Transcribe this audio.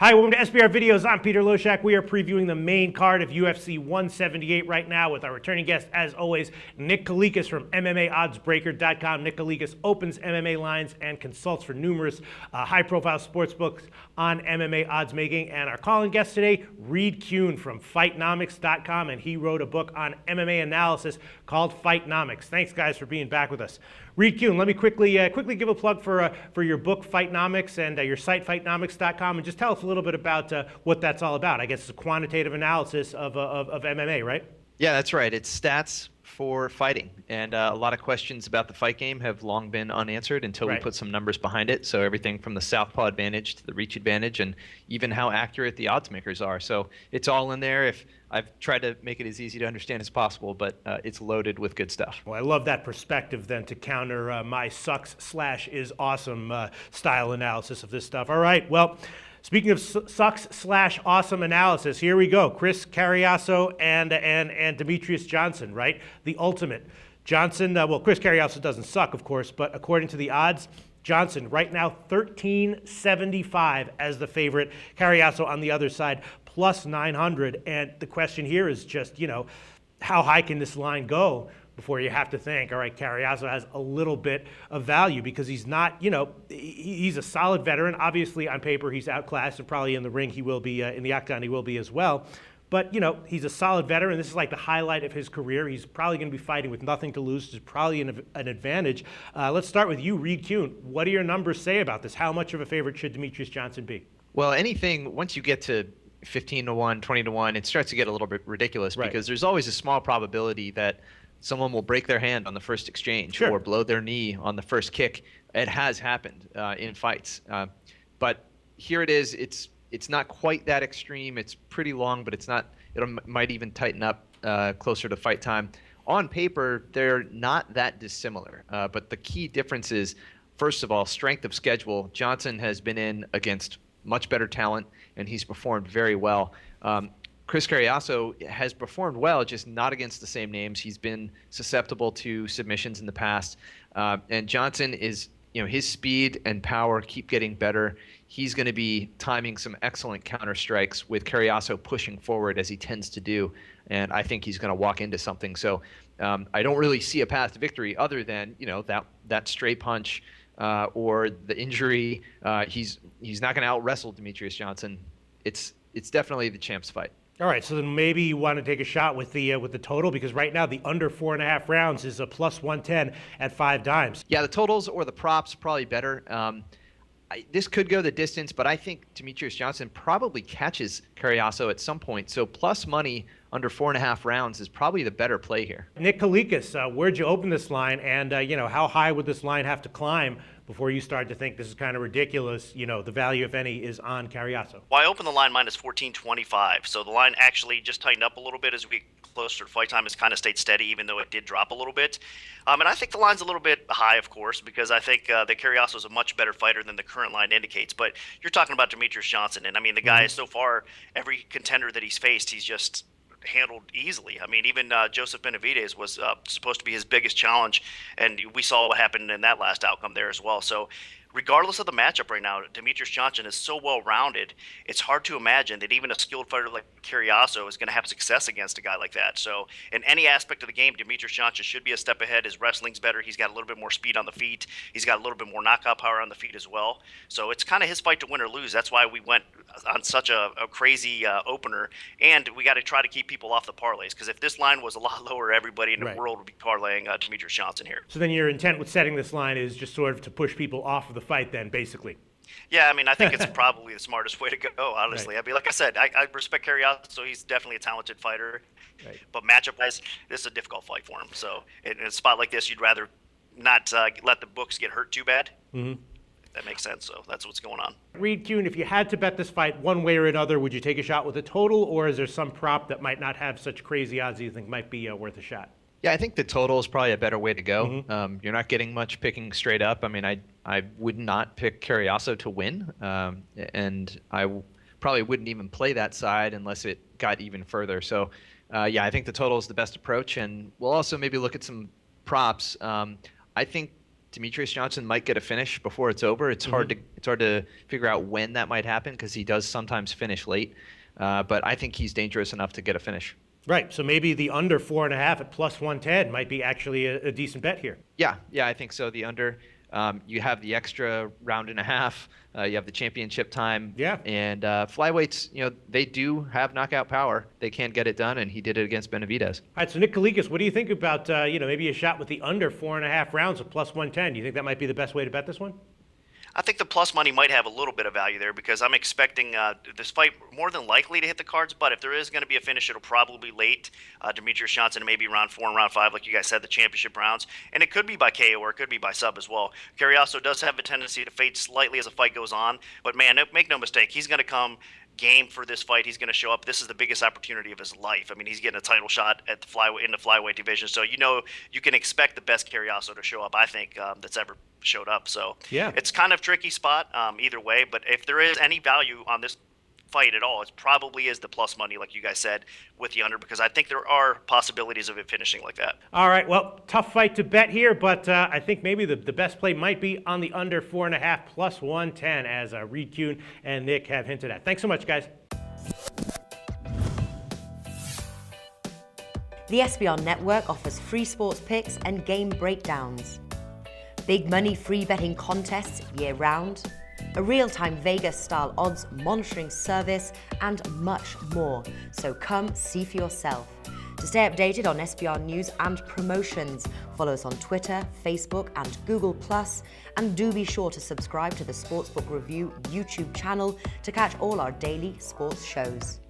Hi, welcome to SBR Videos. I'm Peter Loshak. We are previewing the main card of UFC 178 right now with our returning guest, as always, Nick Kalikas from MMAOddsBreaker.com. Nick Kalikas opens MMA lines and consults for numerous high-profile sportsbooks on MMA odds making. And our calling guest today, Reed Kuhn from Fightnomics.com, and he wrote a book on MMA analysis called Fightnomics. Thanks, guys, for being back with us. Reed Kuhn, let me quickly give a plug for your book, Fightnomics, and your site, Fightnomics.com, and just tell us a little bit about what that's all about. I guess it's a quantitative analysis of MMA, right? Yeah, that's right. It's stats for fighting, and a lot of questions about the fight game have long been unanswered until we put some numbers behind it. So everything from the southpaw advantage to the reach advantage, and even how accurate the odds makers are. So it's all in there. If I've tried to make it as easy to understand as possible, but it's loaded with good stuff. Well, I love that perspective then to counter my sucks/is awesome style analysis of this stuff. All right, well, speaking of sucks/awesome analysis, here we go. Chris Cariaso and Demetrious Johnson, right? The ultimate. Johnson, well, Chris Cariaso doesn't suck, of course, but according to the odds, Johnson right now 1375 as the favorite. Cariaso on the other side plus 900. And the question here is just, how high can this line go before you have to think, all right, Cariaso has a little bit of value because he's not, he's a solid veteran. Obviously, on paper, he's outclassed, and probably in the ring he will be, in the octagon he will be as well. But, he's a solid veteran. This is like the highlight of his career. He's probably going to be fighting with nothing to lose, which is probably an advantage. Let's start with you, Reed Kuhn. What do your numbers say about this? How much of a favorite should Demetrious Johnson be? Well, anything, once you get to 15-1, 20-1, it starts to get a little bit ridiculous because there's always a small probability that someone will break their hand on the first exchange or blow their knee on the first kick. It has happened in fights. But here it is. It's not quite that extreme. It's pretty long, but it's not. It might even tighten up closer to fight time. On paper, they're not that dissimilar. But the key difference is, first of all, strength of schedule. Johnson has been in against much better talent, and he's performed very well. Chris Cariaso has performed well, just not against the same names. He's been susceptible to submissions in the past. And Johnson is, his speed and power keep getting better. He's going to be timing some excellent counter strikes with Cariaso pushing forward as he tends to do. And I think he's going to walk into something. So I don't really see a path to victory other than, that straight punch or the injury. He's not going to out-wrestle Demetrious Johnson. It's definitely the champ's fight. All right, so then maybe you want to take a shot with the total, because right now the under 4.5 rounds is a plus 110 at 5 dimes. Yeah, the totals or the props probably better. This could go the distance, but I think Demetrious Johnson probably catches Cariaso at some point. So plus money under 4.5 rounds is probably the better play here. Nick Kalikas, where'd you open this line, and how high would this line have to climb before you start to think this is kind of ridiculous? The value, if any, is on Cariaso. Well, I opened the line minus 1425, so the line actually just tightened up a little bit as we get closer to fight time. It's kind of stayed steady, even though it did drop a little bit. And I think the line's a little bit high, of course, because I think that Cariaso is a much better fighter than the current line indicates. But you're talking about Demetrious Johnson, and the guy is so far, every contender that he's faced, he's just handled easily. Even Joseph Benavidez was supposed to be his biggest challenge, and we saw what happened in that last outcome there as well. So regardless of the matchup right now, Demetrious Johnson is so well-rounded, it's hard to imagine that even a skilled fighter like Cariaso is going to have success against a guy like that. So in any aspect of the game, Demetrious Johnson should be a step ahead. His wrestling's better. He's got a little bit more speed on the feet. He's got a little bit more knockout power on the feet as well. So it's kind of his fight to win or lose. That's why we went on such a crazy opener. And we got to try to keep people off the parlays, because if this line was a lot lower, everybody in the world would be parlaying Demetrious Johnson here. So then your intent with setting this line is just sort of to push people off of the fight then, basically. Yeah, I think it's probably the smartest way to go, honestly. Like I said, I respect Cariaso, so he's definitely a talented fighter. But matchup-wise, this is a difficult fight for him. So in a spot like this, you'd rather not let the books get hurt too bad. Mm-hmm. That makes sense. So that's what's going on. Reed Kuhn, if you had to bet this fight one way or another, would you take a shot with a total, or is there some prop that might not have such crazy odds that you think might be worth a shot? Yeah, I think the total is probably a better way to go. Mm-hmm. You're not getting much picking straight up. I would not pick Cariaso to win, and I probably wouldn't even play that side unless it got even further. So, yeah, I think the total is the best approach, and we'll also maybe look at some props. I think Demetrious Johnson might get a finish before it's over. It's hard to figure out when that might happen because he does sometimes finish late. But I think he's dangerous enough to get a finish. Right. So maybe the under 4.5 at plus 110 might be actually a decent bet here. Yeah, I think so. The under. You have the extra round and a half. You have the championship time. Yeah. And flyweights, they do have knockout power. They can get it done, and he did it against Benavidez. All right. So Nick Kalikas, what do you think about maybe a shot with the under 4.5 rounds at plus 110? Do you think that might be the best way to bet this one? I think the plus money might have a little bit of value there because I'm expecting this fight more than likely to hit the cards. But if there is going to be a finish, it'll probably be late. Demetrious Johnson, maybe round 4 and round 5, like you guys said, the championship rounds. And it could be by KO or it could be by sub as well. Cariaso does have a tendency to fade slightly as the fight goes on. But, man, make no mistake, he's going to come game for this fight. He's going to show up. This is the biggest opportunity of his life. I mean, he's getting a title shot at in the flyweight division. So, you can expect the best Cariaso to show up, I think, that's ever showed up. So yeah, it's kind of tricky spot either way. But if there is any value on this fight at all, it probably is the plus money, like you guys said, with the under, because I think there are possibilities of it finishing like that. All right, well, tough fight to bet here, but I think maybe the best play might be on the under 4.5 plus 110, as Reed Kuhn and Nick have hinted at. Thanks so much, guys. The SBR Network offers free sports picks and game breakdowns, big money free betting contests year-round, a real-time Vegas-style odds monitoring service, and much more. So come see for yourself. To stay updated on SBR news and promotions, follow us on Twitter, Facebook, and Google+, and do be sure to subscribe to the Sportsbook Review YouTube channel to catch all our daily sports shows.